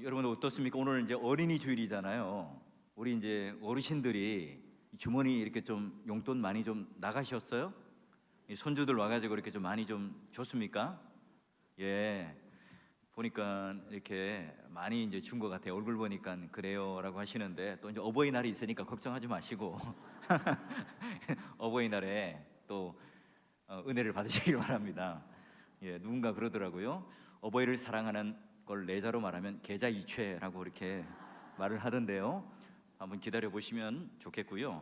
여러분 어떻습니까? 오늘 이제 어린이 주일이잖아요. 우리 이제 어르신들이 주머니 이렇게 좀 용돈 많이 좀 나가셨어요? 이 손주들 와가지고 이렇게 좀 많이 좀 줬습니까? 예, 보니까 이렇게 많이 이제 준 것 같아요. 얼굴 보니까 그래요라고 하시는데 또 이제 어버이날이 있으니까 걱정하지 마시고 어버이날에 또 은혜를 받으시길 바랍니다. 예, 누군가 그러더라고요. 어버이를 사랑하는 걸 내자로 말하면 계좌이체라고 이렇게 말을 하던데요. 한번 기다려 보시면 좋겠고요.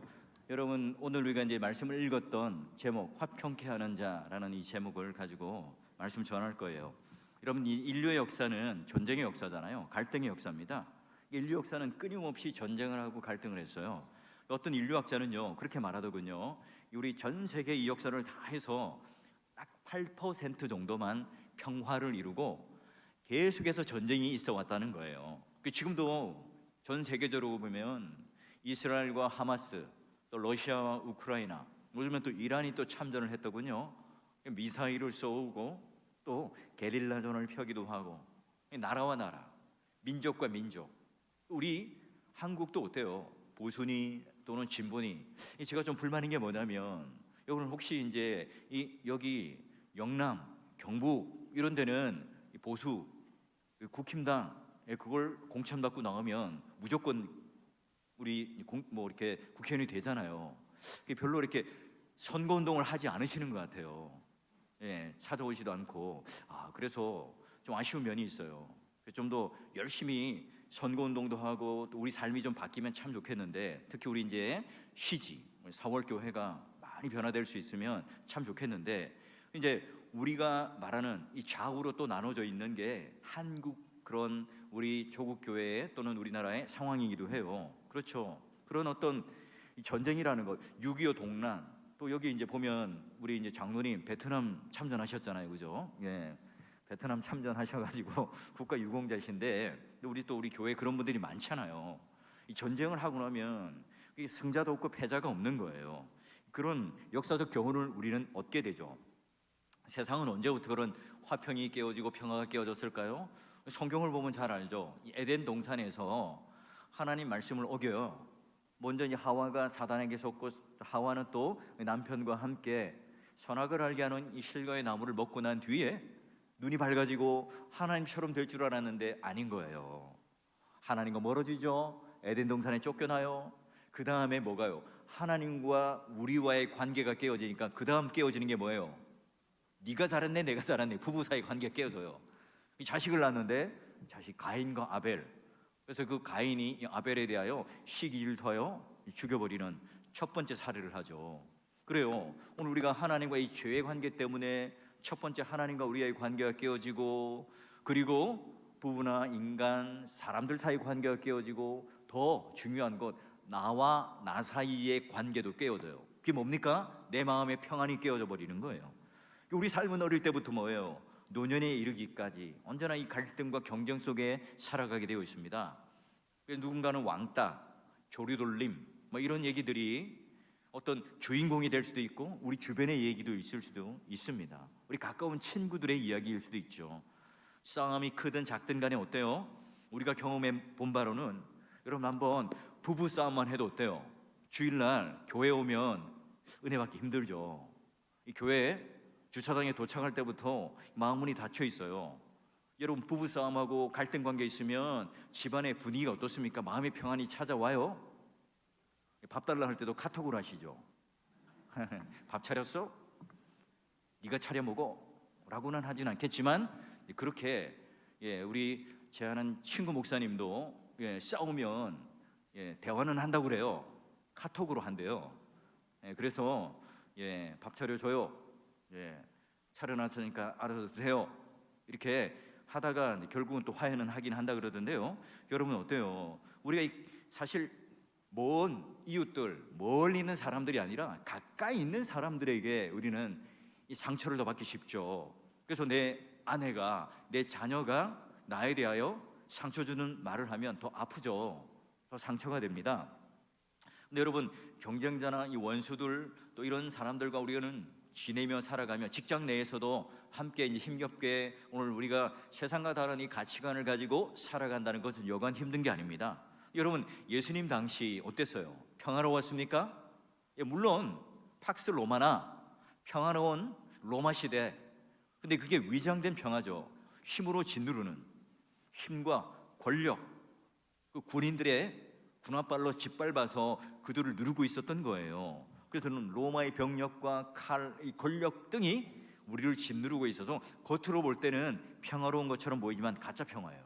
여러분, 오늘 우리가 이제 말씀을 읽었던 제목, 화평케 하는 자라는 이 제목을 가지고 말씀 전할 거예요. 여러분, 이 인류의 역사는 전쟁의 역사잖아요. 갈등의 역사입니다. 인류 역사는 끊임없이 전쟁을 하고 갈등을 했어요. 어떤 인류학자는요, 그렇게 말하더군요. 우리 전 세계 이 역사를 다 해서 딱 8% 정도만 평화를 이루고 계속해서 전쟁이 있어 왔다는 거예요. 지금도 전 세계적으로 보면 이스라엘과 하마스, 또 러시아와 우크라이나, 요즘엔 또 이란이 또 참전을 했더군요. 미사일을 쏘고 또 게릴라전을 펴기도 하고, 나라와 나라, 민족과 민족. 우리 한국도 어때요? 보수니 또는 진보니. 제가 좀 불만인 게 뭐냐면, 여러분 혹시 이제 여기 영남, 경북 이런 데는 보수 국힘당 그걸 공천받고 나오면 무조건 우리 뭐 이렇게 국회의원이 되잖아요. 별로 이렇게 선거운동을 하지 않으시는 것 같아요. 예, 찾아오지도 않고. 그래서 좀 아쉬운 면이 있어요. 좀 더 열심히 선거운동도 하고 또 우리 삶이 좀 바뀌면 참 좋겠는데, 특히 우리 이제 시지 4월 교회가 많이 변화될 수 있으면 참 좋겠는데, 이제 우리가 말하는 이 좌우로 또 나눠져 있는 게 한국 그런 우리 조국 교회 또는 우리나라의 상황이기도 해요. 그렇죠. 그런 어떤 이 전쟁이라는 것, 6.25 동란, 또 여기 이제 보면 우리 이제 장로님 베트남 참전하셨잖아요, 그죠? 예, 베트남 참전하셔가지고 국가 유공자이신데, 우리 또 우리 교회 그런 분들이 많잖아요. 이 전쟁을 하고 나면 승자도 없고 패자가 없는 거예요. 그런 역사적 교훈을 우리는 얻게 되죠. 세상은 언제부터 그런 화평이 깨어지고 평화가 깨어졌을까요? 성경을 보면 잘 알죠. 에덴 동산에서 하나님 말씀을 어겨요. 먼저 이 하와가 사단에게 속고, 하와는 또 남편과 함께 선악을 알게 하는 이 실과의 나무를 먹고 난 뒤에 눈이 밝아지고 하나님처럼 될 줄 알았는데 아닌 거예요. 하나님과 멀어지죠. 에덴 동산에 쫓겨나요. 그 다음에 뭐가요? 하나님과 우리와의 관계가 깨어지니까 그 다음 깨어지는 게 뭐예요? 네가 잘했네, 내가 잘했네. 부부 사이 관계가 깨어져요. 자식을 낳는데 자식 가인과 아벨. 그래서 그 가인이 아벨에 대하여 시기질투하여 죽여버리는 첫 번째 살해를 하죠. 그래요. 오늘 우리가 하나님과 이 죄의 관계 때문에 첫 번째 하나님과 우리의 관계가 깨어지고, 그리고 부부나 인간, 사람들 사이 관계가 깨어지고, 더 중요한 것, 나와 나 사이의 관계도 깨어져요. 그게 뭡니까? 내 마음의 평안이 깨어져 버리는 거예요. 우리 삶은 어릴 때부터 뭐예요? 노년에 이르기까지 언제나 이 갈등과 경쟁 속에 살아가게 되어 있습니다. 누군가는 왕따, 조류돌림, 뭐 이런 얘기들이 어떤 주인공이 될 수도 있고, 우리 주변의 얘기도 있을 수도 있습니다. 우리 가까운 친구들의 이야기일 수도 있죠. 싸움이 크든 작든 간에 어때요? 우리가 경험해 본 바로는, 여러분 한번 부부 싸움만 해도 어때요? 주일날 교회 오면 은혜 받기 힘들죠. 이 교회 주차장에 도착할 때부터 마음문이 닫혀 있어요. 여러분 부부 싸움하고 갈등 관계 있으면 집안의 분위기가 어떻습니까? 마음의 평안이 찾아와요? 밥 달라 할 때도 카톡으로 하시죠. 밥 차렸어? 네가 차려 먹어? 라고는 하진 않겠지만, 그렇게 우리 제 아는 친구 목사님도 싸우면 대화는 한다고 그래요. 카톡으로 한대요. 그래서 밥 차려줘요. 차려놨으니까 알아서 드세요. 이렇게 하다가 결국은 또 화해는 하긴 한다 그러던데요. 여러분 어때요? 우리가 사실 먼 이웃들, 멀리 있는 사람들이 아니라 가까이 있는 사람들에게 우리는 이 상처를 더 받기 쉽죠. 그래서 내 아내가, 내 자녀가 나에 대하여 상처 주는 말을 하면 더 아프죠. 더 상처가 됩니다. 근데 여러분, 경쟁자나 이 원수들, 또 이런 사람들과 우리는 지내며 살아가며 직장 내에서도 함께 이제 힘겹게 오늘 우리가 세상과 다른 이 가치관을 가지고 살아간다는 것은 여간 힘든 게 아닙니다. 여러분, 예수님 당시 어땠어요? 평화로웠습니까? 예, 물론 팍스 로마나 평화로운 로마 시대, 근데 그게 위장된 평화죠. 힘으로 짓누르는, 힘과 권력, 그 군인들의 군화발로 짓밟아서 그들을 누르고 있었던 거예요. 그래서는 로마의 병력과 칼, 이 권력 등이 우리를 짓누르고 있어서 겉으로 볼 때는 평화로운 것처럼 보이지만 가짜 평화예요.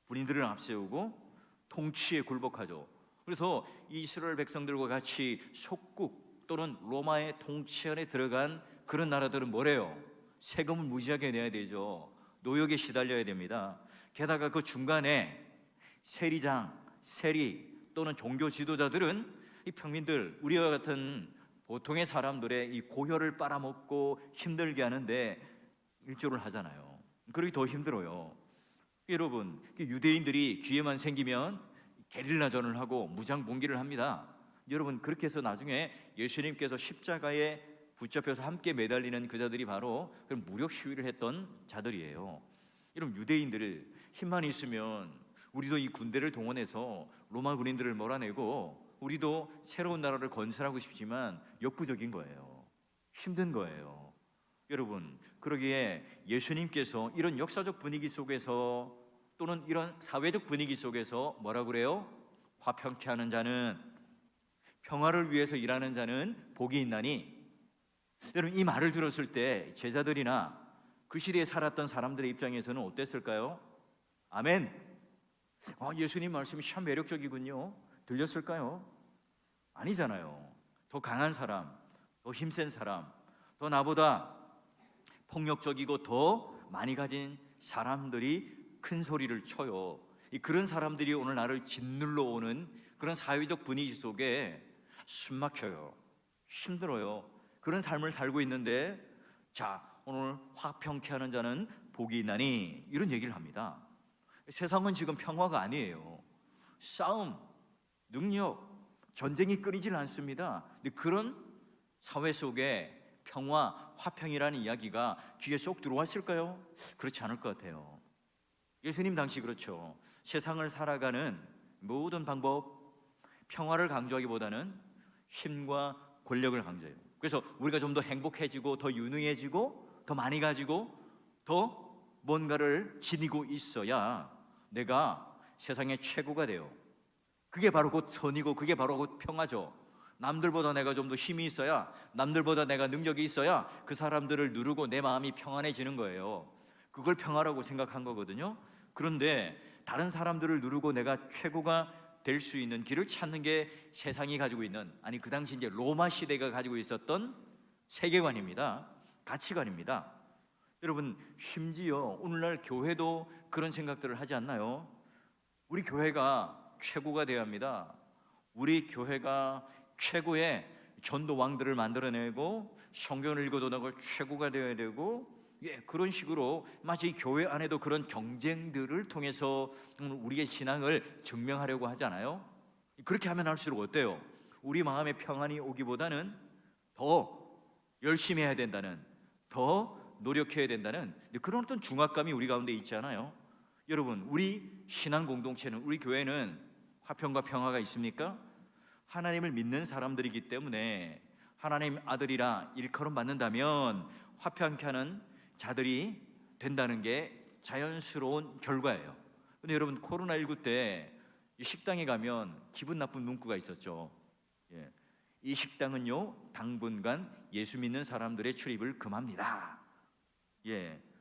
군인들을 앞세우고 통치에 굴복하죠. 그래서 이스라엘 백성들과 같이 속국 또는 로마의 통치 안에 들어간 그런 나라들은 뭐래요? 세금을 무지하게 내야 되죠. 노역에 시달려야 됩니다. 게다가 그 중간에 세리장, 세리 또는 종교 지도자들은 이 평민들, 우리와 같은 보통의 사람들의 이 고혈을 빨아먹고 힘들게 하는데 일조를 하잖아요. 그러기 더 힘들어요. 여러분, 유대인들이 기회만 생기면 게릴라전을 하고 무장 봉기를 합니다. 여러분, 그렇게 해서 나중에 예수님께서 십자가에 붙잡혀서 함께 매달리는 그 자들이 바로 그런 무력 시위를 했던 자들이에요. 여러분, 유대인들을 힘만 있으면 우리도 이 군대를 동원해서 로마 군인들을 몰아내고 우리도 새로운 나라를 건설하고 싶지만 역부족인 거예요. 힘든 거예요. 여러분, 그러기에 예수님께서 이런 역사적 분위기 속에서 또는 이런 사회적 분위기 속에서 뭐라고 그래요? 화평케 하는 자는, 평화를 위해서 일하는 자는 복이 있나니. 여러분, 이 말을 들었을 때 제자들이나 그 시대에 살았던 사람들의 입장에서는 어땠을까요? 아멘. 예수님 말씀이 참 매력적이군요. 들렸을까요? 아니잖아요. 더 강한 사람, 더 힘센 사람, 더 나보다 폭력적이고 더 많이 가진 사람들이 큰 소리를 쳐요. 그런 사람들이 오늘 나를 짓눌러 오는 그런 사회적 분위기 속에 숨 막혀요. 힘들어요. 그런 삶을 살고 있는데, 자, 오늘 화평케 하는 자는 복이 있나니, 이런 얘기를 합니다. 세상은 지금 평화가 아니에요. 싸움, 능력, 전쟁이 끊이질 않습니다. 근데 그런 사회 속에 평화, 화평이라는 이야기가 귀에 쏙 들어왔을까요? 그렇지 않을 것 같아요. 예수님 당시 그렇죠. 세상을 살아가는 모든 방법, 평화를 강조하기보다는 힘과 권력을 강조해요. 그래서 우리가 좀 더 행복해지고 더 유능해지고 더 많이 가지고 더 뭔가를 지니고 있어야 내가 세상의 최고가 돼요. 그게 바로 곧 선이고 그게 바로 곧 평화죠. 남들보다 내가 좀 더 힘이 있어야, 남들보다 내가 능력이 있어야 그 사람들을 누르고 내 마음이 평안해지는 거예요. 그걸 평화라고 생각한 거거든요. 그런데 다른 사람들을 누르고 내가 최고가 될 수 있는 길을 찾는 게 세상이 가지고 있는, 아니 그 당시 이제 로마 시대가 가지고 있었던 세계관입니다. 가치관입니다. 여러분, 심지어 오늘날 교회도 그런 생각들을 하지 않나요? 우리 교회가 최고가 되어야 합니다. 우리 교회가 최고의 전도 왕들을 만들어내고 성경을 읽어도 나고 최고가 되어야 되고, 그런 식으로 마치 교회 안에도 그런 경쟁들을 통해서 우리의 신앙을 증명하려고 하잖아요. 그렇게 하면 할수록 어때요? 우리 마음의 평안이 오기보다는 더 열심히 해야 된다는, 더 노력해야 된다는 그런 어떤 중압감이 우리 가운데 있지 않아요? 여러분, 우리 신앙 공동체는, 우리 교회는 화평과 평화가 있습니까? 하나님을 믿는 사람들이기 때문에 하나님 아들이라 일컬음 받는다면 화평케 하는 자들이 된다는 게 자연스러운 결과예요. 근데 여러분, 코로나19 때 식당에 가면 기분 나쁜 문구가 있었죠. 이 식당은요, 당분간 예수 믿는 사람들의 출입을 금합니다.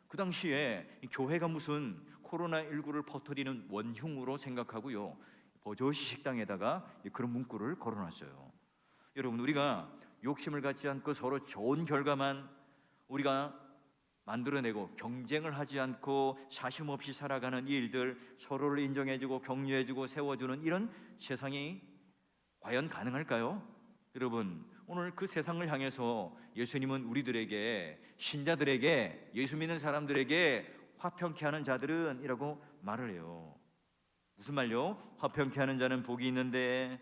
그 당시에 교회가 무슨 코로나19를 퍼뜨리는 원흉으로 생각하고요, 버젓이 식당에다가 그런 문구를 걸어놨어요. 여러분, 우리가 욕심을 갖지 않고 서로 좋은 결과만 우리가 만들어내고 경쟁을 하지 않고 사심 없이 살아가는 이 일들, 서로를 인정해주고 격려해주고 세워주는 이런 세상이 과연 가능할까요? 여러분, 오늘 그 세상을 향해서 예수님은 우리들에게, 신자들에게, 예수 믿는 사람들에게 화평케 하는 자들은 이라고 말을 해요. 무슨 말요? 화평케 하는 자는 복이 있는데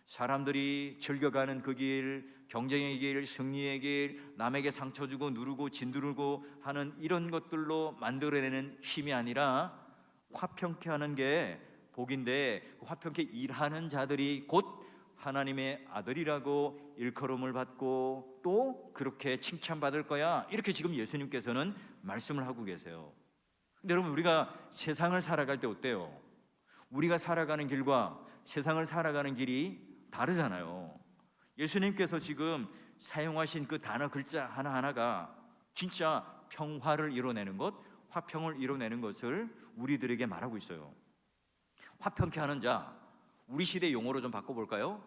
사람들이 즐겨가는 그 길, 경쟁의 길, 승리의 길, 남에게 상처 주고 누르고 진두르고 하는 이런 것들로 만들어내는 힘이 아니라 화평케 하는 게 복인데, 화평케 일하는 자들이 곧 하나님의 아들이라고 일컬음을 받고 또 그렇게 칭찬받을 거야, 이렇게 지금 예수님께서는 말씀을 하고 계세요. 근데 여러분, 우리가 세상을 살아갈 때 어때요? 우리가 살아가는 길과 세상을 살아가는 길이 다르잖아요. 예수님께서 지금 사용하신 그 단어 글자 하나하나가 진짜 평화를 이뤄내는 것, 화평을 이뤄내는 것을 우리들에게 말하고 있어요. 화평케 하는 자, 우리 시대 용어로 좀 바꿔볼까요?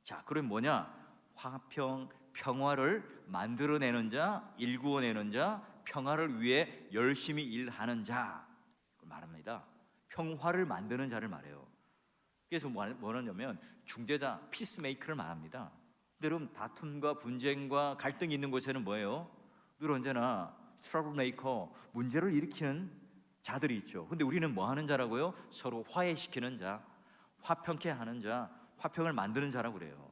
자, 그럼 뭐냐? 화평, 평화를 만들어내는 자, 일구어내는 자, 평화를 위해 열심히 일하는 자 말합니다. 평화를 만드는 자를 말해요. 그래서 뭐냐면 중재자, 피스메이커를 말합니다. 근데 여러분, 다툼과 분쟁과 갈등이 있는 곳에는 뭐예요? 늘 언제나 트러블메이커, 문제를 일으키는 자들이 있죠. 근데 우리는 뭐 하는 자라고요? 서로 화해시키는 자, 화평케 하는 자, 화평을 만드는 자라고 그래요.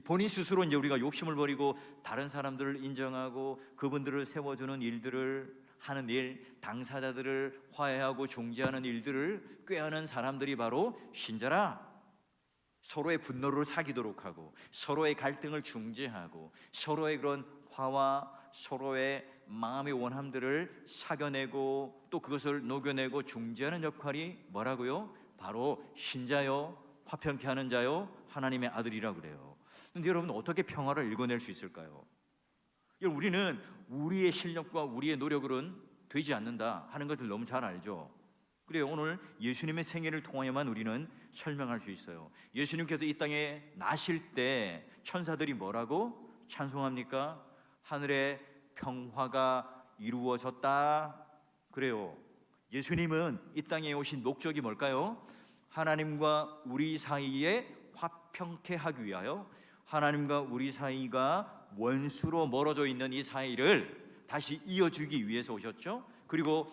본인 스스로 이제 우리가 욕심을 버리고 다른 사람들을 인정하고 그분들을 세워주는 일들을 하는 일, 당사자들을 화해하고 중재하는 일들을 꾀하는 사람들이 바로 신자라. 서로의 분노를 사귀도록 하고 서로의 갈등을 중재하고 서로의 그런 화와 서로의 마음의 원함들을 사겨내고 또 그것을 녹여내고 중재하는 역할이 뭐라고요? 바로 신자요, 화평케 하는 자요, 하나님의 아들이라고 그래요. 근데 여러분, 어떻게 평화를 읽어낼 수 있을까요? 우리는 우리의 실력과 우리의 노력으로는 되지 않는다 하는 것을 너무 잘 알죠. 그래요. 오늘 예수님의 생애를 통하여만 우리는 설명할 수 있어요. 예수님께서 이 땅에 나실 때 천사들이 뭐라고 찬송합니까? 하늘에 평화가 이루어졌다. 그래요. 예수님은 이 땅에 오신 목적이 뭘까요? 하나님과 우리 사이에 화평케 하기 위하여, 하나님과 우리 사이가 원수로 멀어져 있는 이 사이를 다시 이어주기 위해서 오셨죠. 그리고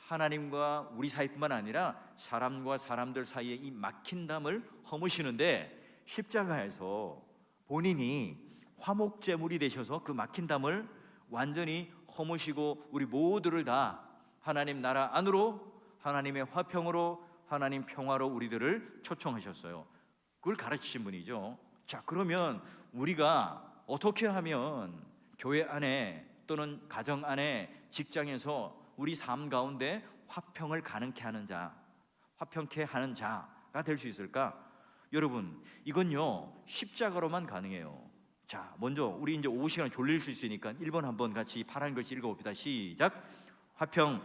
하나님과 우리 사이뿐만 아니라 사람과 사람들 사이에 이 막힌 담을 허무시는데, 십자가에서 본인이 화목제물이 되셔서 그 막힌 담을 완전히 허무시고 우리 모두를 다 하나님 나라 안으로, 하나님의 화평으로, 하나님 평화로 우리들을 초청하셨어요. 그걸 가르치신 분이죠. 자, 그러면 우리가 어떻게 하면 교회 안에 또는 가정 안에, 직장에서 우리 삶 가운데 화평을 가능케 하는 자, 화평케 하는 자가 될 수 있을까? 여러분, 이건요 십자가로만 가능해요. 자, 먼저 우리 이제 오후 시간에 졸릴 수 있으니까 1번 한번 같이 파란 글씨 읽어봅시다. 시작. 화평.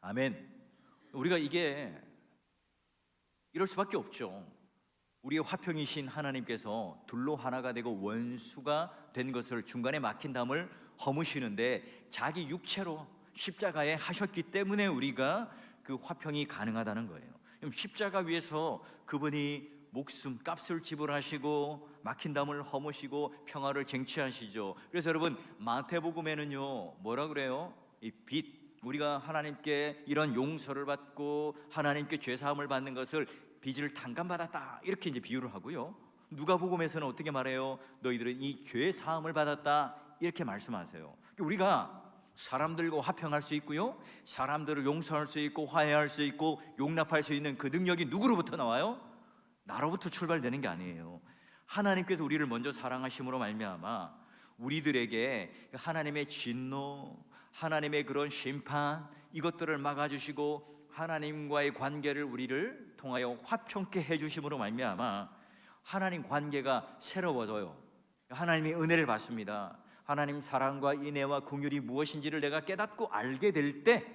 아멘. 우리가 이게 이럴 수밖에 없죠. 우리의 화평이신 하나님께서 둘로 하나가 되고 원수가 된 것을, 중간에 막힌 담을 허무시는데 자기 육체로 십자가에 하셨기 때문에 우리가 그 화평이 가능하다는 거예요. 십자가 위에서 그분이 목숨 값을 지불하시고 막힌 담을 허무시고 평화를 쟁취하시죠. 그래서 여러분, 마태복음에는요 뭐라 그래요? 이 빚, 우리가 하나님께 이런 용서를 받고 하나님께 죄 사함을 받는 것을 빚을 탕감받았다, 이렇게 이제 비유를 하고요. 누가복음에서는 어떻게 말해요? 너희들은 이 죄 사함을 받았다, 이렇게 말씀하세요. 우리가 사람들과 화평할 수 있고요, 사람들을 용서할 수 있고 화해할 수 있고 용납할 수 있는 그 능력이 누구로부터 나와요? 나로부터 출발되는 게 아니에요. 하나님께서 우리를 먼저 사랑하심으로 말미암아 우리들에게 하나님의 진노, 하나님의 그런 심판, 이것들을 막아주시고 하나님과의 관계를 우리를 통하여 화평케 해주심으로 말미암아 하나님 관계가 새로워져요. 하나님의 은혜를 받습니다. 하나님 사랑과 인애와 긍휼이 무엇인지를 내가 깨닫고 알게 될 때,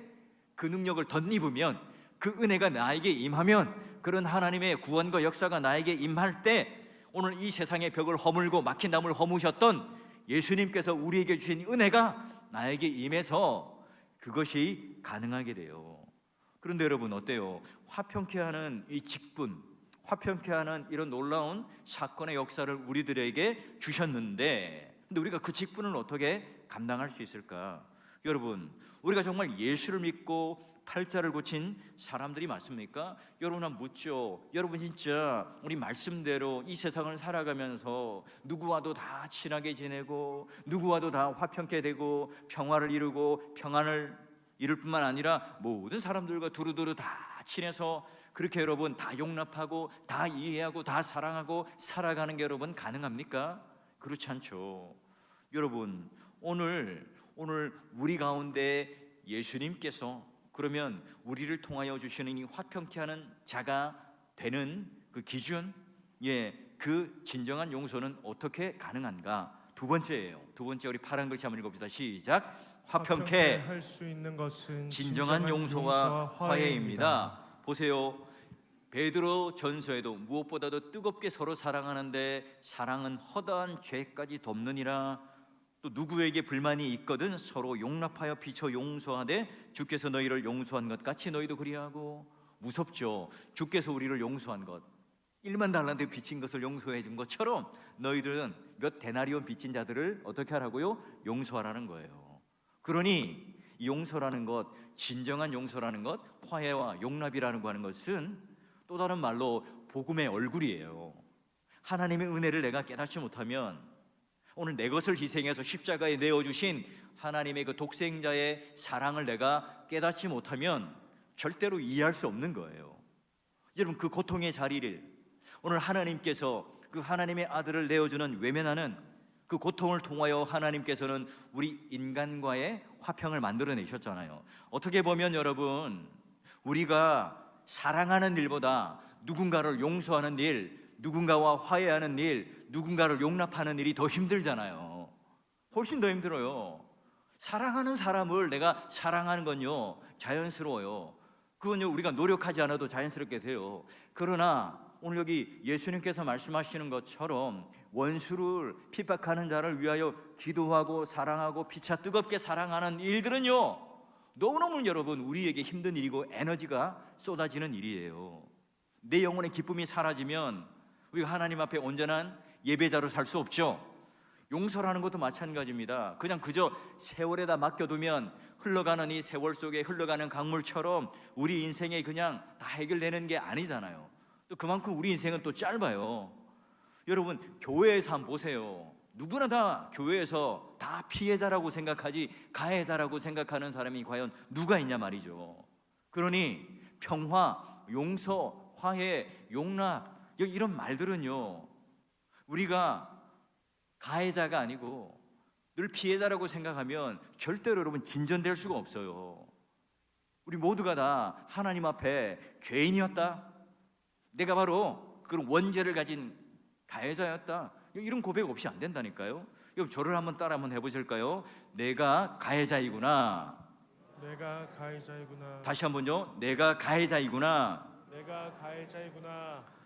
그 능력을 덧입으면, 그 은혜가 나에게 임하면, 그런 하나님의 구원과 역사가 나에게 임할 때, 오늘 이 세상의 벽을 허물고 막힌 담을 허무셨던 예수님께서 우리에게 주신 은혜가 나에게 임해서 그것이 가능하게 돼요. 그런데 여러분, 어때요? 화평케 하는 이 직분, 화평케 하는 이런 놀라운 사건의 역사를 우리들에게 주셨는데, 근데 우리가 그 직분을 어떻게 감당할 수 있을까? 여러분, 우리가 정말 예수를 믿고 팔자를 고친 사람들이 맞습니까? 여러분 한번 묻죠. 여러분 진짜 우리 말씀대로 이 세상을 살아가면서 누구와도 다 친하게 지내고 누구와도 다 화평케 되고 평화를 이루고 평안을 이룰 뿐만 아니라 모든 사람들과 두루두루 다 친해서 그렇게 여러분 다 용납하고 다 이해하고 다 사랑하고 살아가는 게 여러분 가능합니까? 그렇지 않죠. 여러분, 오늘 우리 가운데 예수님께서 그러면 우리를 통하여 주시는 이 화평케 하는 자가 되는 그 기준, 그 진정한 용서는 어떻게 가능한가? 두 번째예요. 두 번째, 우리 파란 글씨 한번 읽어봅시다. 시작. 화평케 할 수 있는 것은 진정한 용서와 화해입니다. 보세요. 베드로 전서에도 무엇보다도 뜨겁게 서로 사랑하는데 사랑은 허다한 죄까지 덮느니라. 또 누구에게 불만이 있거든 서로 용납하여 비춰 용서하되 주께서 너희를 용서한 것 같이 너희도 그리하고. 무섭죠. 주께서 우리를 용서한 것, 1만 달란트 빚진 것을 용서해 준 것처럼 너희들은 몇 데나리온 빚진 자들을 어떻게 하라고요? 용서하라는 거예요. 그러니 이 용서라는 것, 진정한 용서라는 것, 화해와 용납이라는 거 하는 것은 또 다른 말로 복음의 얼굴이에요. 하나님의 은혜를 내가 깨닫지 못하면, 오늘 내 것을 희생해서 십자가에 내어주신 하나님의 그 독생자의 사랑을 내가 깨닫지 못하면 절대로 이해할 수 없는 거예요. 여러분, 그 고통의 자리를 오늘 하나님께서 그 하나님의 아들을 내어주는 외면하는 그 고통을 통하여 하나님께서는 우리 인간과의 화평을 만들어내셨잖아요. 어떻게 보면 여러분, 우리가 사랑하는 일보다 누군가를 용서하는 일, 누군가와 화해하는 일, 누군가를 용납하는 일이 더 힘들잖아요. 훨씬 더 힘들어요. 사랑하는 사람을 내가 사랑하는 건요 자연스러워요. 그건요 우리가 노력하지 않아도 자연스럽게 돼요. 그러나 오늘 여기 예수님께서 말씀하시는 것처럼 원수를 핍박하는 자를 위하여 기도하고 사랑하고 피차 뜨겁게 사랑하는 일들은요 너무너무 여러분 우리에게 힘든 일이고 에너지가 쏟아지는 일이에요. 내 영혼의 기쁨이 사라지면 우리가 하나님 앞에 온전한 예배자로 살 수 없죠. 용서라는 것도 마찬가지입니다. 그저 세월에다 맡겨두면 흘러가는 이 세월 속에 흘러가는 강물처럼 우리 인생에 그냥 다 해결되는 게 아니잖아요. 또 그만큼 우리 인생은 또 짧아요. 여러분, 교회에서 한번 보세요. 누구나 다 교회에서 다 피해자라고 생각하지 가해자라고 생각하는 사람이 과연 누가 있냐 말이죠. 그러니 평화, 용서, 화해, 용납 이런 말들은요 우리가 가해자가 아니고 늘 피해자라고 생각하면 절대로 여러분 진전될 수가 없어요. 우리 모두가 다 하나님 앞에 죄인이었다, 내가 바로 그런 원죄를 가진 가해자였다, 이런 고백 없이 안 된다니까요. 여러분 저를 한번 따라 한번 해보실까요? 내가 가해자이구나. 내가 가해자이구나. 다시 한번요. 내가 가해자이구나. 내가 가해자이구나.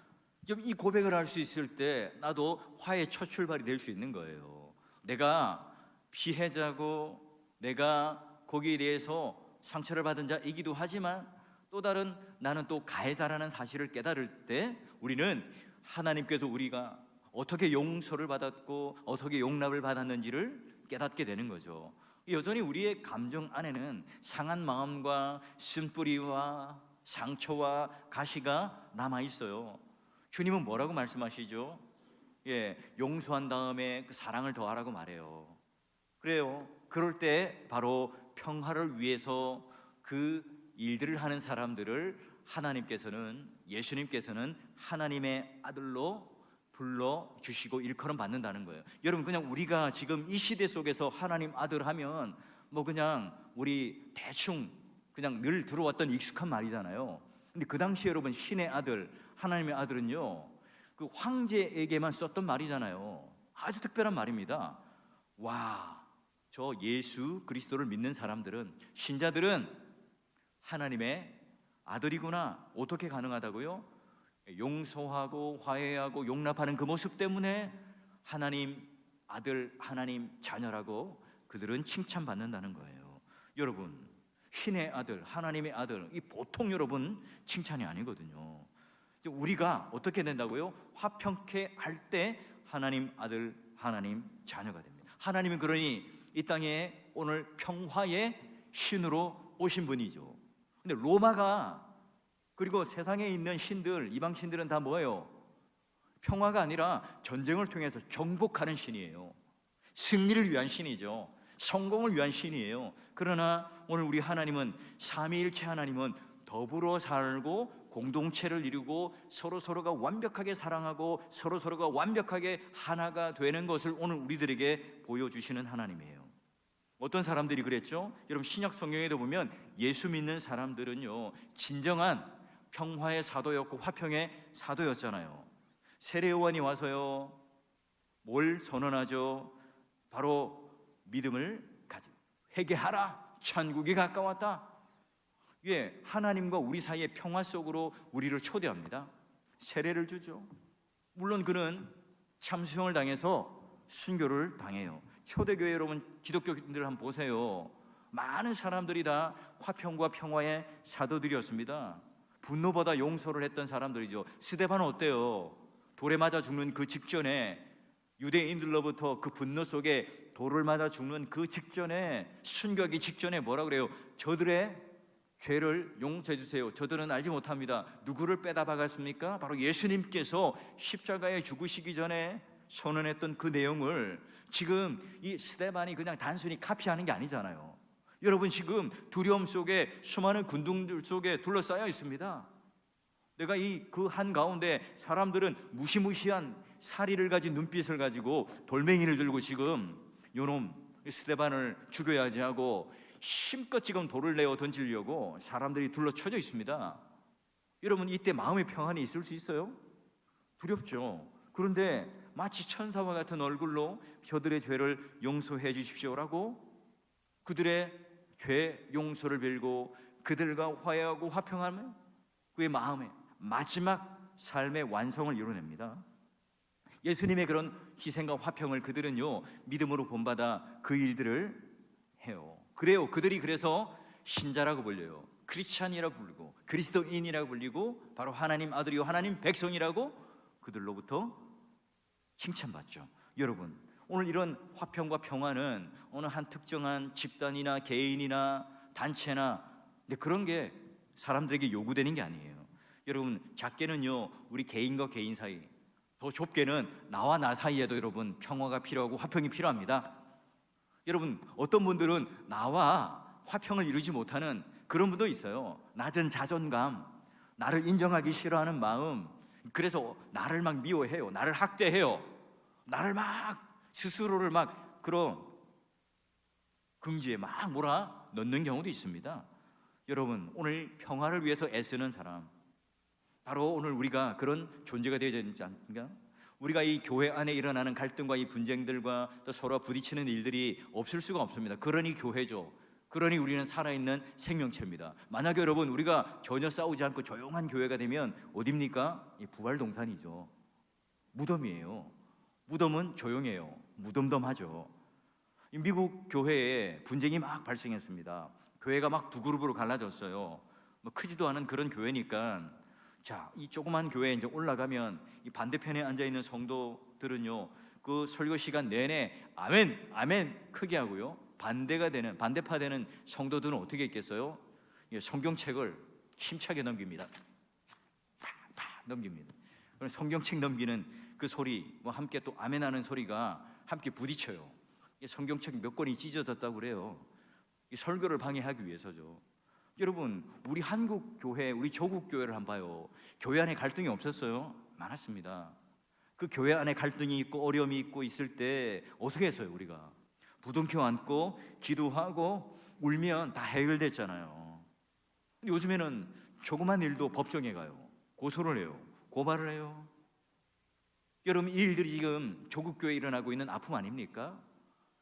이 고백을 할 수 있을 때 나도 화해의 첫 출발이 될 수 있는 거예요. 내가 피해자고 내가 거기에 대해서 상처를 받은 자이기도 하지만 또 다른 나는 또 가해자라는 사실을 깨달을 때 우리는 하나님께서 우리가 어떻게 용서를 받았고 어떻게 용납을 받았는지를 깨닫게 되는 거죠. 여전히 우리의 감정 안에는 상한 마음과 쓴뿌리와 상처와 가시가 남아있어요. 주님은 뭐라고 말씀하시죠? 용서한 다음에 그 사랑을 더하라고 말해요. 그래요. 그럴 때 바로 평화를 위해서 그 일들을 하는 사람들을 하나님께서는, 예수님께서는 하나님의 아들로 불러주시고 일컬음 받는다는 거예요. 여러분 그냥 우리가 지금 이 시대 속에서 하나님 아들 하면 그냥 우리 대충 그냥 늘 들어왔던 익숙한 말이잖아요. 근데 그 당시 여러분 신의 아들, 하나님의 아들은요 그 황제에게만 썼던 말이잖아요. 아주 특별한 말입니다. 와, 저 예수 그리스도를 믿는 사람들은, 신자들은 하나님의 아들이구나. 어떻게 가능하다고요? 용서하고 화해하고 용납하는 그 모습 때문에 하나님 아들, 하나님 자녀라고 그들은 칭찬받는다는 거예요. 여러분, 신의 아들, 하나님의 아들, 이 보통 여러분 칭찬이 아니거든요. 우리가 어떻게 된다고요? 화평케 할 때 하나님 아들, 하나님 자녀가 됩니다. 하나님은 그러니 이 땅에 오늘 평화의 신으로 오신 분이죠. 근데 로마가 그리고 세상에 있는 신들, 이방 신들은 다 뭐예요? 평화가 아니라 전쟁을 통해서 정복하는 신이에요. 승리를 위한 신이죠. 성공을 위한 신이에요. 그러나 오늘 우리 하나님은, 삼위일체 하나님은 더불어 살고 공동체를 이루고 서로가 완벽하게 사랑하고 서로가 완벽하게 하나가 되는 것을 오늘 우리들에게 보여주시는 하나님이에요. 어떤 사람들이 그랬죠? 여러분 신약 성경에도 보면 예수 믿는 사람들은요 진정한 평화의 사도였고 화평의 사도였잖아요. 세례 요한이 와서요 뭘 선언하죠? 바로 믿음을 가지고 회개하라, 천국이 가까웠다. 예, 하나님과 우리 사이의 평화 속으로 우리를 초대합니다. 세례를 주죠. 물론 그는 참수형을 당해서 순교를 당해요. 초대교회 여러분, 기독교인들 한번 보세요. 많은 사람들이 다 화평과 평화의 사도들이었습니다. 분노보다 용서를 했던 사람들이죠. 스데반은 어때요? 돌에 맞아 죽는 그 직전에, 유대인들로부터 그 분노 속에 돌을 맞아 죽는 그 직전에, 순교하기 직전에 뭐라 그래요? 저들의 죄를 용서해 주세요. 저들은 알지 못합니다. 누구를 빼다 박았습니까? 바로 예수님께서 십자가에 죽으시기 전에 선언했던 그 내용을 지금 이 스데반이 그냥 단순히 카피하는 게 아니잖아요. 여러분 지금 두려움 속에 수많은 군중들 속에 둘러싸여 있습니다. 내가 이 그 한가운데 사람들은 무시무시한 사리를 가진 눈빛을 가지고 돌멩이를 들고 지금 요놈 스데반을 죽여야지 하고 힘껏 지금 돌을 내어 던지려고 사람들이 둘러쳐져 있습니다. 여러분 이때 마음의 평안이 있을 수 있어요? 두렵죠. 그런데 마치 천사와 같은 얼굴로 저들의 죄를 용서해 주십시오라고 그들의 죄 용서를 빌고 그들과 화해하고 화평하면 그의 마음에 마지막 삶의 완성을 이뤄냅니다. 예수님의 그런 희생과 화평을 그들은요 믿음으로 본받아 그 일들을 해요. 그래요. 그들이 그래서 신자라고 불려요. 크리스찬이라고 불리고 그리스도인이라고 불리고 바로 하나님 아들이요 하나님 백성이라고 그들로부터 칭찬받죠. 여러분 오늘 이런 화평과 평화는 어느 한 특정한 집단이나 개인이나 단체나 그런 게 사람들에게 요구되는 게 아니에요. 여러분 작게는요 우리 개인과 개인 사이, 더 좁게는 나와 나 사이에도 여러분 평화가 필요하고 화평이 필요합니다. 여러분 어떤 분들은 나와 화평을 이루지 못하는 그런 분도 있어요. 낮은 자존감, 나를 인정하기 싫어하는 마음, 그래서 나를 막 미워해요. 나를 학대해요. 나를 막 스스로를 막 그런 긍지에 막 몰아 넣는 경우도 있습니다. 여러분 오늘 평화를 위해서 애쓰는 사람, 바로 오늘 우리가 그런 존재가 되어야 되지 않습니까? 우리가 이 교회 안에 일어나는 갈등과 이 분쟁들과 또 서로 부딪히는 일들이 없을 수가 없습니다. 그러니 교회죠. 그러니 우리는 살아있는 생명체입니다. 만약에 여러분 우리가 전혀 싸우지 않고 조용한 교회가 되면 어딥니까? 이 부활동산이죠. 무덤이에요. 무덤은 조용해요. 무덤덤하죠. 미국 교회에 분쟁이 막 발생했습니다. 교회가 막 두 그룹으로 갈라졌어요. 뭐 크지도 않은 그런 교회니까 자, 이 조그만 교회에 이제 올라가면 이 반대편에 앉아 있는 성도들은요, 그 설교 시간 내내 아멘, 아멘 크게 하고요. 반대파 되는 성도들은 어떻게 했겠어요? 성경책을 힘차게 넘깁니다. 팍팍 넘깁니다. 그럼 성경책 넘기는 그 소리와 함께 또 아멘하는 소리가 함께 부딪혀요. 성경책 몇 권이 찢어졌다고 그래요. 이 설교를 방해하기 위해서죠. 여러분 우리 한국 교회, 우리 조국 교회를 한번 봐요. 교회 안에 갈등이 없었어요? 많았습니다. 그 교회 안에 갈등이 있고 어려움이 있고 있을 때 어떻게 했어요? 우리가 부둥켜 안고 기도하고 울면 다 해결됐잖아요. 근데 요즘에는 조그만 일도 법정에 가요. 고소를 해요. 고발을 해요. 여러분 이 일들이 지금 조국 교회에 일어나고 있는 아픔 아닙니까?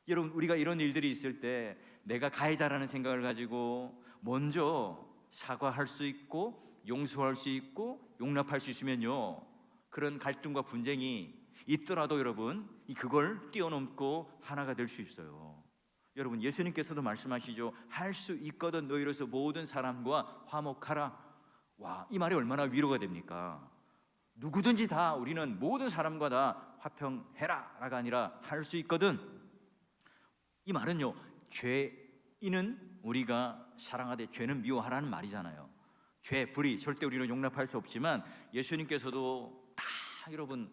여러분 우리가 이런 일들이 있을 때 내가 가해자라는 생각을 가지고 먼저 사과할 수 있고 용서할 수 있고 용납할 수 있으면요 그런 갈등과 분쟁이 있더라도 여러분 그걸 뛰어넘고 하나가 될 수 있어요. 여러분 예수님께서도 말씀하시죠. 할 수 있거든 너희로서 모든 사람과 화목하라. 와, 이 말이 얼마나 위로가 됩니까? 누구든지 다 우리는 모든 사람과 다 화평해라 라가 아니라 할 수 있거든. 이 말은요 죄인은 우리가 사랑하되 죄는 미워하라는 말이잖아요. 죄, 불의 절대 우리는 용납할 수 없지만 예수님께서도 다 여러분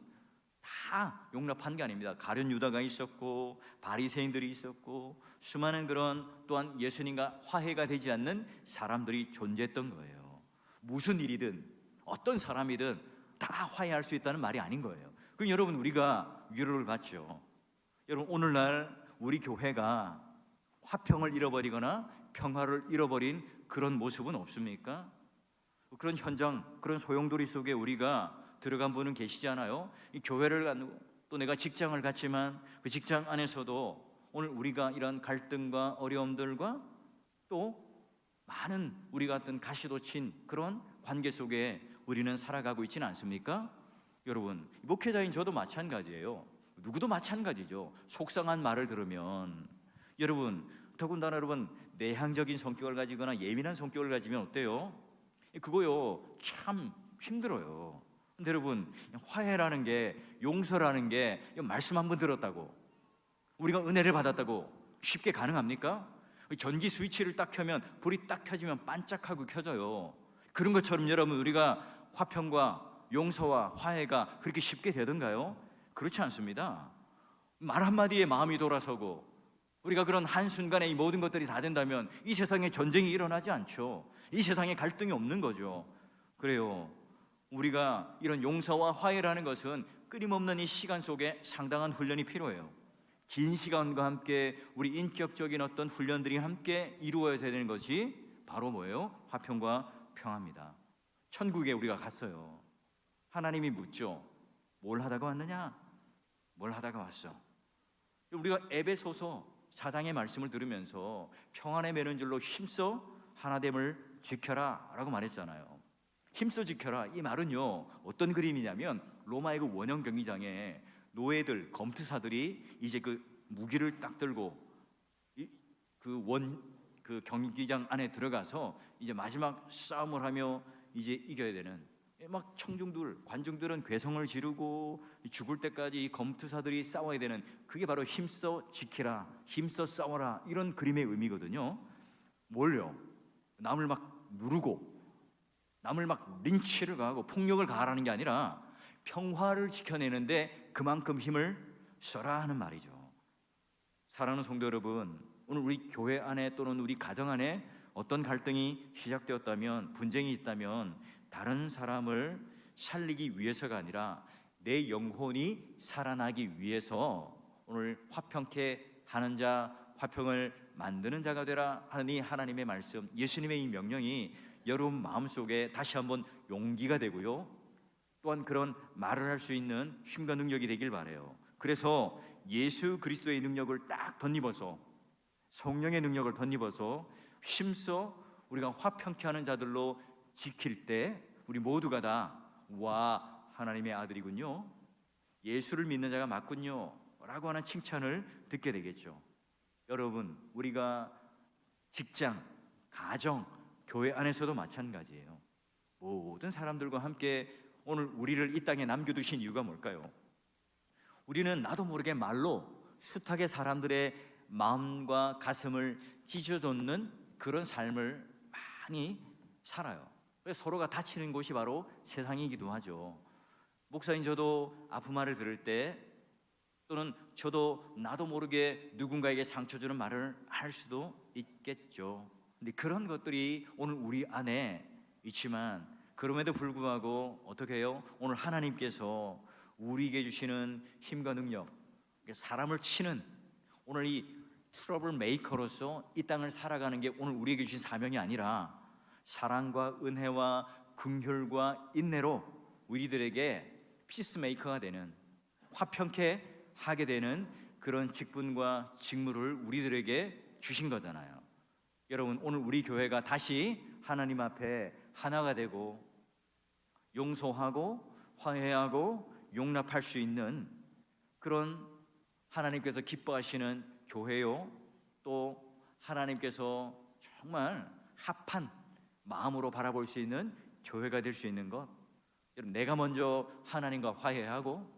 다 용납한 게 아닙니다. 가룟 유다가 있었고 바리새인들이 있었고 수많은 그런 또한 예수님과 화해가 되지 않는 사람들이 존재했던 거예요. 무슨 일이든 어떤 사람이든 다 화해할 수 있다는 말이 아닌 거예요. 그럼 여러분 우리가 위로를 받죠. 여러분 오늘날 우리 교회가 화평을 잃어버리거나 평화를 잃어버린 그런 모습은 없습니까? 그런 현장, 그런 소용돌이 속에 우리가 들어간 분은 계시지 않아요? 이 교회를 가지고 또 내가 직장을 갔지만 그 직장 안에서도 오늘 우리가 이런 갈등과 어려움들과 또 많은 우리 같은 가시도 친 그런 관계 속에 우리는 살아가고 있지는 않습니까? 여러분 목회자인 저도 마찬가지예요. 누구도 마찬가지죠. 속상한 말을 들으면 여러분 더군다나 여러분 내향적인 성격을 가지거나 예민한 성격을 가지면 어때요? 그거요 참 힘들어요. 근데 여러분 화해라는 게 용서라는 게 말씀 한번 들었다고 우리가 은혜를 받았다고 쉽게 가능합니까? 전기 스위치를 딱 켜면 불이 딱 켜지면 반짝하고 켜져요. 그런 것처럼 여러분 우리가 화평과 용서와 화해가 그렇게 쉽게 되던가요? 그렇지 않습니다. 말 한마디에 마음이 돌아서고 우리가 그런 한순간에 이 모든 것들이 다 된다면 이 세상에 전쟁이 일어나지 않죠. 이 세상에 갈등이 없는 거죠. 그래요. 우리가 이런 용서와 화해라는 것은 끊임없는 이 시간 속에 상당한 훈련이 필요해요. 긴 시간과 함께 우리 인격적인 어떤 훈련들이 함께 이루어져야 되는 것이 바로 뭐예요? 화평과 평화입니다. 천국에 우리가 갔어요. 하나님이 묻죠. 뭘 하다가 왔느냐? 뭘 하다가 왔어? 우리가 에베소서 4장의 말씀을 들으면서 평안에 매는 줄로 힘써 하나됨을 지켜라 라고 말했잖아요. 힘써 지켜라 이 말은요 어떤 그림이냐면 로마의 그 원형 경기장에 노예들 검투사들이 이제 그 무기를 딱 들고 그 경기장 안에 들어가서 이제 마지막 싸움을 하며 이제 이겨야 되는 막 청중들 관중들은 괴성을 지르고 죽을 때까지 이 검투사들이 싸워야 되는 그게 바로 힘써 지키라 힘써 싸워라 이런 그림의 의미거든요. 뭘요? 남을 막 누르고 남을 막 린치를 가하고 폭력을 가하라는 게 아니라 평화를 지켜내는데 그만큼 힘을 써라 하는 말이죠. 사랑하는 성도 여러분, 오늘 우리 교회 안에 또는 우리 가정 안에 어떤 갈등이 시작되었다면 분쟁이 있다면 다른 사람을 살리기 위해서가 아니라 내 영혼이 살아나기 위해서 오늘 화평케 하는 자 화평을 만드는 자가 되라 하는 이 하나님의 말씀 예수님의 이 명령이 여러분 마음속에 다시 한번 용기가 되고요 또한 그런 말을 할 수 있는 힘과 능력이 되길 바라요. 그래서 예수 그리스도의 능력을 딱 덧입어서 성령의 능력을 덧입어서 힘써 우리가 화평케 하는 자들로 지킬 때 우리 모두가 다 와 하나님의 아들이군요 예수를 믿는 자가 맞군요 라고 하는 칭찬을 듣게 되겠죠. 여러분 우리가 직장, 가정, 교회 안에서도 마찬가지예요. 모든 사람들과 함께 오늘 우리를 이 땅에 남겨두신 이유가 뭘까요? 우리는 나도 모르게 말로 숱하게 사람들의 마음과 가슴을 찢어놓는 그런 삶을 많이 살아요. 그래서 서로가 다치는 곳이 바로 세상이기도 하죠. 목사인 저도 아픔말을 들을 때 또는 저도 나도 모르게 누군가에게 상처 주는 말을 할 수도 있겠죠. 근데 그런 것들이 오늘 우리 안에 있지만 그럼에도 불구하고 어떻게 해요? 오늘 하나님께서 우리에게 주시는 힘과 능력 사람을 치는 오늘 이 트러블 메이커로서 이 땅을 살아가는 게 오늘 우리에게 주신 사명이 아니라 사랑과 은혜와 긍휼과 인내로 우리들에게 피스메이커가 되는 화평케 하게 되는 그런 직분과 직무를 우리들에게 주신 거잖아요. 여러분 오늘 우리 교회가 다시 하나님 앞에 하나가 되고 용서하고 화해하고 용납할 수 있는 그런 하나님께서 기뻐하시는 교회요 또 하나님께서 정말 합한 마음으로 바라볼 수 있는 교회가 될 수 있는 것 여러분 내가 먼저 하나님과 화해하고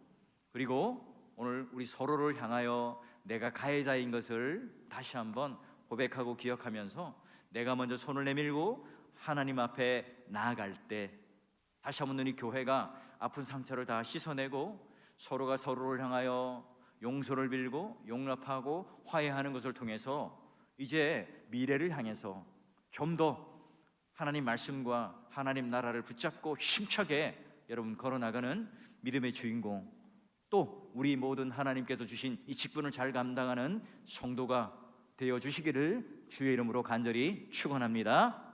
그리고 오늘 우리 서로를 향하여 내가 가해자인 것을 다시 한번 고백하고 기억하면서 내가 먼저 손을 내밀고 하나님 앞에 나아갈 때 다시 한번 우리 교회가 아픈 상처를 다 씻어내고 서로가 서로를 향하여 용서를 빌고 용납하고 화해하는 것을 통해서 이제 미래를 향해서 좀 더 하나님 말씀과 하나님 나라를 붙잡고 힘차게 여러분 걸어나가는 믿음의 주인공, 또 우리 모든 하나님께서 주신 이 직분을 잘 감당하는 성도가 되어 주시기를 주의 이름으로 간절히 축원합니다.